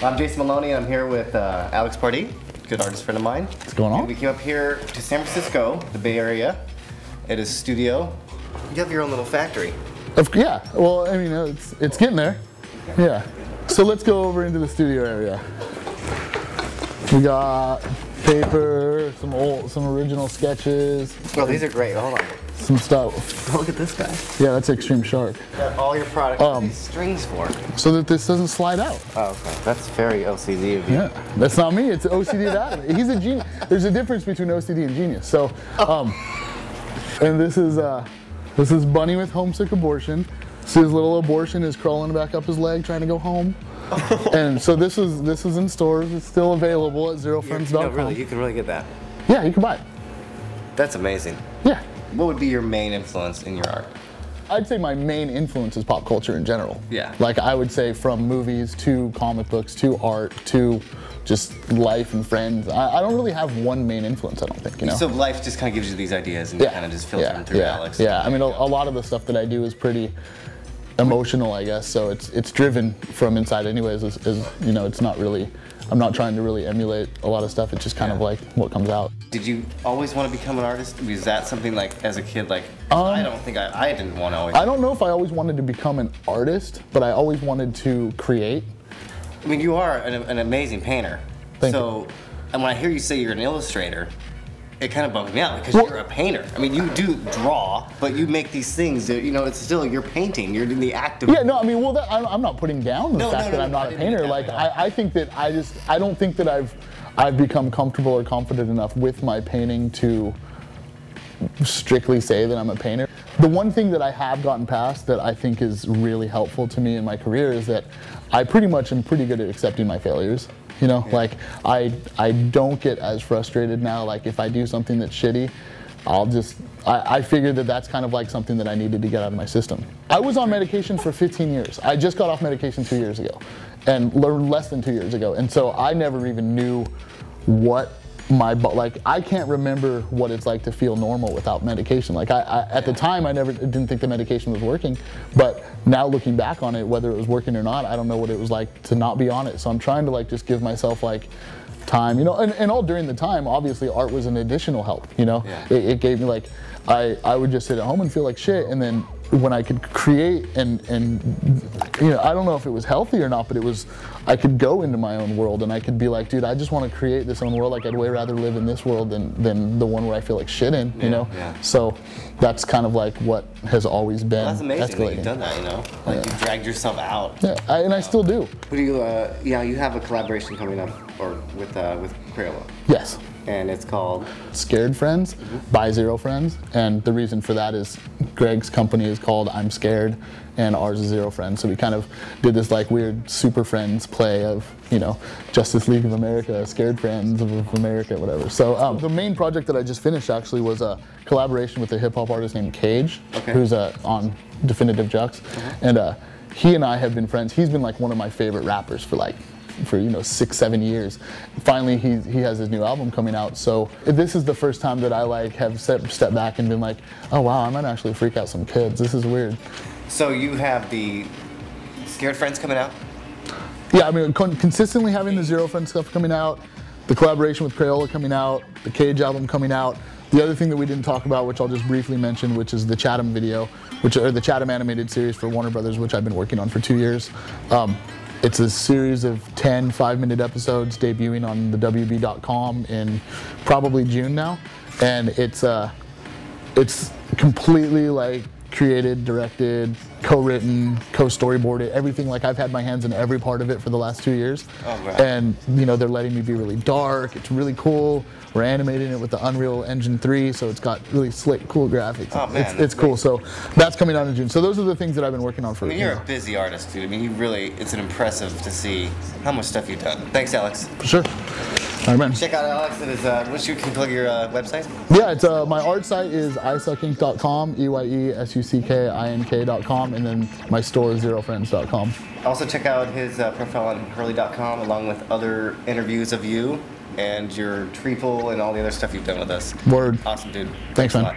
I'm Jason Maloney, and I'm here with Alex Pardee, good artist friend of mine. What's going on? And we came up here to San Francisco, the Bay Area, at his studio. You have your own little factory. Yeah, well, I mean, it's getting there. Yeah. So let's go over into the studio area. We got paper, some original sketches. Well, these are great. Hold on. Some stuff. Look at this guy. Yeah, that's Extreme Shark. Got all your products. What are these strings for? So that this doesn't slide out. Oh, okay. That's very OCD of you. Yeah, that's not me. It's OCD that. He's a genius. There's a difference between OCD and genius. So, and this is Bunny with homesick abortion. So his little abortion is crawling back up his leg, trying to go home. And so this is in stores. It's still available at zerofriends.com. No, really, you can really get that. Yeah, you can buy it. That's amazing. Yeah. What would be your main influence in your art? I'd say my main influence is pop culture in general. Yeah. Like I would say from movies to comic books to art to just life and friends. I don't really have one main influence, I don't think, you know? So life just kind of gives you these ideas and you kind of just filter them through Alex. Yeah, I mean a lot of the stuff that I do is pretty emotional, I guess, so it's driven from inside anyways, is you know, it's not really, I'm not trying to really emulate a lot of stuff, it's just kind of like what comes out. Did you always want to become an artist? Was that something like as a kid, like, I don't think I didn't want to always. I don't know if I always wanted to become an artist, but I always wanted to create. I mean, you are an amazing painter. Thank you. And when I hear you say you're an illustrator, it kind of bums me out because you're a painter. I mean, you do draw, but you make these things that, you know, it's still, you're painting, you're in the act of. Yeah, no, I mean, well, I'm not putting down the fact that I'm not a painter. Like, I think that I don't think that I've become comfortable or confident enough with my painting to strictly say that I'm a painter. The one thing that I have gotten past that I think is really helpful to me in my career is that I pretty much am pretty good at accepting my failures. You know, like I don't get as frustrated now. Like if I do something that's shitty, I figure that that's kind of like something that I needed to get out of my system. I was on medication for 15 years. I just got off medication 2 years ago, and less than 2 years ago. And so I never even knew what like I can't remember what it's like to feel normal without medication. Like at the time I didn't think the medication was working, but now looking back on it, whether it was working or not, I don't know what it was like to not be on it. So I'm trying to like just give myself like time, you know, and all during the time, obviously art was an additional help, you know. It gave me like, I would just sit at home and feel like shit, and then when I could create and you know, I don't know if it was healthy or not, but it was, I could go into my own world and I could be like, dude, I just want to create this own world. Like I'd way rather live in this world than the one where I feel like shit in, you know? Yeah. So that's kind of like what has always been. Well, that's amazing that you've done that, you know? Like you dragged yourself out. Yeah, and I still do. What do you, yeah, you have a collaboration coming up or with Crayola. Yes. And it's called? Scared Friends by Zero Friends. And the reason for that is Greg's company is called I'm Scared and ours is Zero Friends. So we kind of did this like weird Super Friends play of, you know, Justice League of America, Scared Friends of America, whatever. So the main project that I just finished actually was a collaboration with a hip hop artist named Cage, who's on Definitive Jux. And he and I have been friends. He's been like one of my favorite rappers for you know 6-7 years. Finally he has his new album coming out, so this is the first time that I like have stepped back and been like, oh wow, I might actually freak out some kids. This is weird. So you have the Scared Friends coming out? Yeah, I mean consistently having the Zero Friends stuff coming out, the collaboration with Crayola coming out, the Cage album coming out. The other thing that we didn't talk about, which I'll just briefly mention, which is the Chatham video, or the Chatham animated series for Warner Brothers, which I've been working on for 2 years. It's a series of 10 5-minute episodes debuting on the WB.com in probably June now, and it's completely like created, directed, co-written, co-storyboarded, everything. Like I've had my hands in every part of it for the last 2 years. Oh, wow. And you know, they're letting me be really dark. It's really cool. We're animating it with the Unreal Engine 3, so it's got really slick, cool graphics. Oh, man, it's cool. So that's coming out in June. So those are the things that I've been working on for. I mean, you're a busy artist, dude. I mean, you really, it's impressive to see how much stuff you've done. Thanks, Alex. For sure. All right, man. Check out Alex. It is, can you plug your website? Yeah, it's my art site is eyesuckink.com, EYESUCKINK.com, and then my store is zerofriends.com. Also check out his profile on Hurley.com along with other interviews of you and your treeple and all the other stuff you've done with us. Word. Awesome, dude. Thanks man. A lot.